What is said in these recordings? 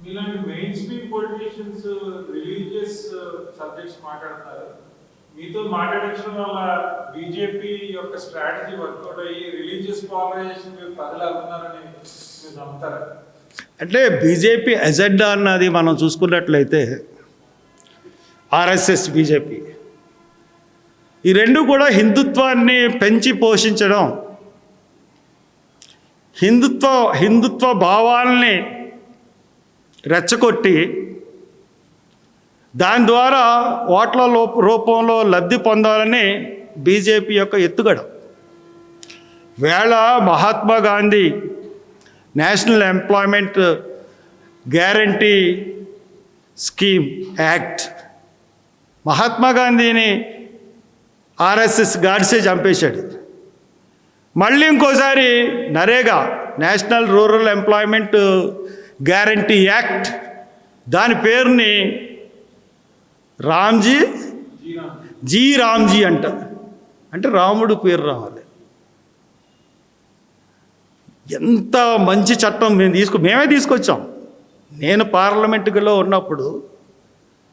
మీలాంటి main stream politicians religious subjects మాట్లాడతారు. మీతో మాట్లాడించడం వల్ల బీజేపీ యొక్క స్ట్రాటజీ వర్కౌట్ అయ్యి రిలీజియస్ పాలరైజేషన్ ప్రజలు అవుతున్నారని మీరు నమ్ముతారా? అంటే బీజేపీ ఎజెండా అన్నది మనం చూసుకున్నట్లయితే ఆర్ఎస్ఎస్, బీజేపీ ఈ రెండు కూడా హిందుత్వాన్ని పెంచి పోషించడం, హిందుత్వ భావాల్ని రెచ్చగొట్టి దాని ద్వారా ఓట్ల రూపంలో లబ్ధి పొందాలని బీజేపీ యొక్క ఎత్తుగడ. వేళ Mahatma Gandhi national employment guarantee scheme act, Mahatma గాంధీని ఆర్ఎస్ఎస్ గాడ్సే చంపేశాడు. మళ్ళీ ఇంకోసారి NREGA, national rural employment guarantee act, దాని పేరుని రామ్జీ అంట, అంటే రాముడు పేరు రావాలి. ఎంత మంచి చట్టం మేమే తీసుకొచ్చాం. నేను పార్లమెంటులో ఉన్నప్పుడు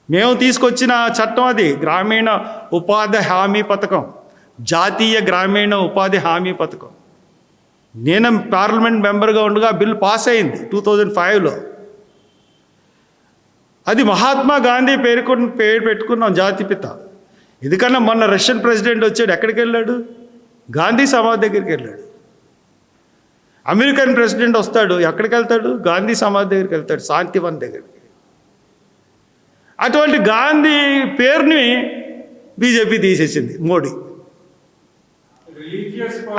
మేము తీసుకొచ్చిన చట్టం అది గ్రామీణ ఉపాధి హామీ పథకం, జాతీయ గ్రామీణ ఉపాధి హామీ పథకం. నేను పార్లమెంట్ మెంబర్గా ఉండగా బిల్ పాస్ అయింది 2005లో. అది మహాత్మా గాంధీ పేరు పెట్టుకున్నాం, జాతిపిత. ఎందుకన్నా మొన్న రష్యన్ ప్రెసిడెంట్ వచ్చాడు, ఎక్కడికి వెళ్ళాడు? గాంధీ సమాధి దగ్గరికి వెళ్ళాడు. అమెరికన్ ప్రెసిడెంట్ వస్తాడు, ఎక్కడికి వెళ్తాడు? గాంధీ సమాధి దగ్గరికి వెళ్తాడు, శాంతివన్ దగ్గరికి. అటువంటి గాంధీ పేరుని బీజేపీ తీసేసింది, మోడీ.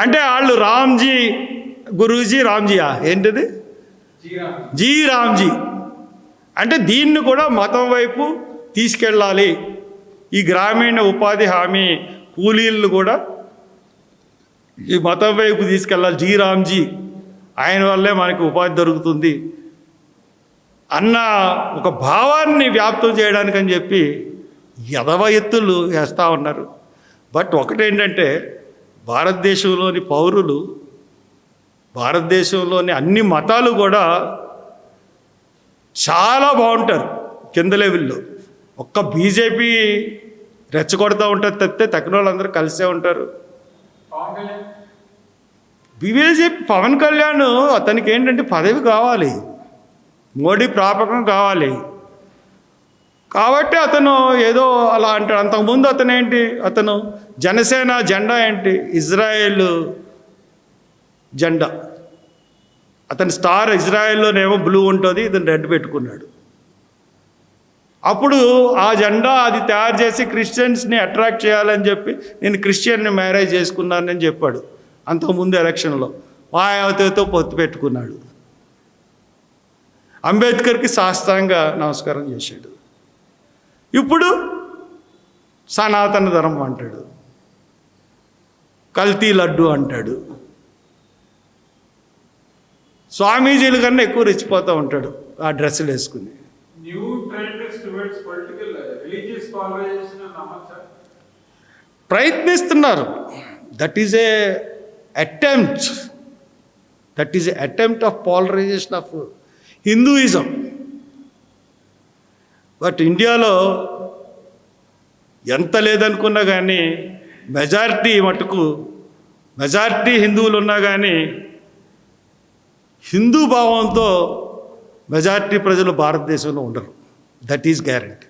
అంటే వాళ్ళు రామ్జీ, గురూజీ రామ్జీయా ఏంటిది? జీ రామ్జీ. అంటే దీన్ని కూడా మతం వైపు తీసుకెళ్ళాలి. ఈ గ్రామీణ ఉపాధి హామీ కూలీలను కూడా ఈ మతం వైపు తీసుకెళ్ళాలి. జీ రామ్జీ, ఆయన వల్లే మనకి ఉపాధి దొరుకుతుంది అన్న ఒక భావాన్ని వ్యాప్తం చేయడానికని చెప్పి ఎదవ ఎత్తులు వేస్తూ ఉన్నారు. బట్ ఒకటేంటంటే, భారతదేశంలోని పౌరులు, భారతదేశంలోని అన్ని మతాలు కూడా చాలా బాగుంటారు కింద లెవెల్లో. ఒక్క బీజేపీ రెచ్చగొడతా ఉంటుంది తప్పితే తక్కిన వాళ్ళందరూ కలిసే ఉంటారు. బీజేపీ పవన్ కళ్యాణ్ అతనికి ఏంటంటే పదవి కావాలి, మోడీ ప్రాపకం కావాలి కాబట్టి అతను ఏదో అలా అంటాడు. అంతకుముందు అతను ఏంటి, అతను జనసేన జెండా ఏంటి? ఇజ్రాయెల్ జెండా. అతని స్టార్ ఇజ్రాయెల్లోనేమో బ్లూ ఉంటుంది, ఇతను రెడ్ పెట్టుకున్నాడు. అప్పుడు ఆ జెండా అది తయారు చేసి క్రిస్టియన్స్ని అట్రాక్ట్ చేయాలని చెప్పి నేను క్రిస్టియన్ని మ్యారేజ్ చేసుకున్నానని చెప్పాడు అంతకుముందు ఎలక్షన్లో. మాయావతితో పొత్తు పెట్టుకున్నాడు. అంబేద్కర్కి సాష్టాంగ నమస్కారం చేశాడు. ఇప్పుడు సనాతన ధర్మం అంటాడు, కల్తీ లడ్డు అంటాడు. స్వామీజీల కన్నా ఎక్కువ రెచ్చిపోతూ ఉంటాడు ఆ డ్రెస్సులు వేసుకుని. ప్రయత్నిస్తున్నారు. That is a attempt of polarisation of Hinduism. But ఇండియాలో ఎంత లేదనుకున్నా కానీ మెజారిటీ హిందువులు ఉన్నా కానీ హిందూ భావంతో మెజారిటీ ప్రజలు భారతదేశంలో ఉండరు. That is guarantee.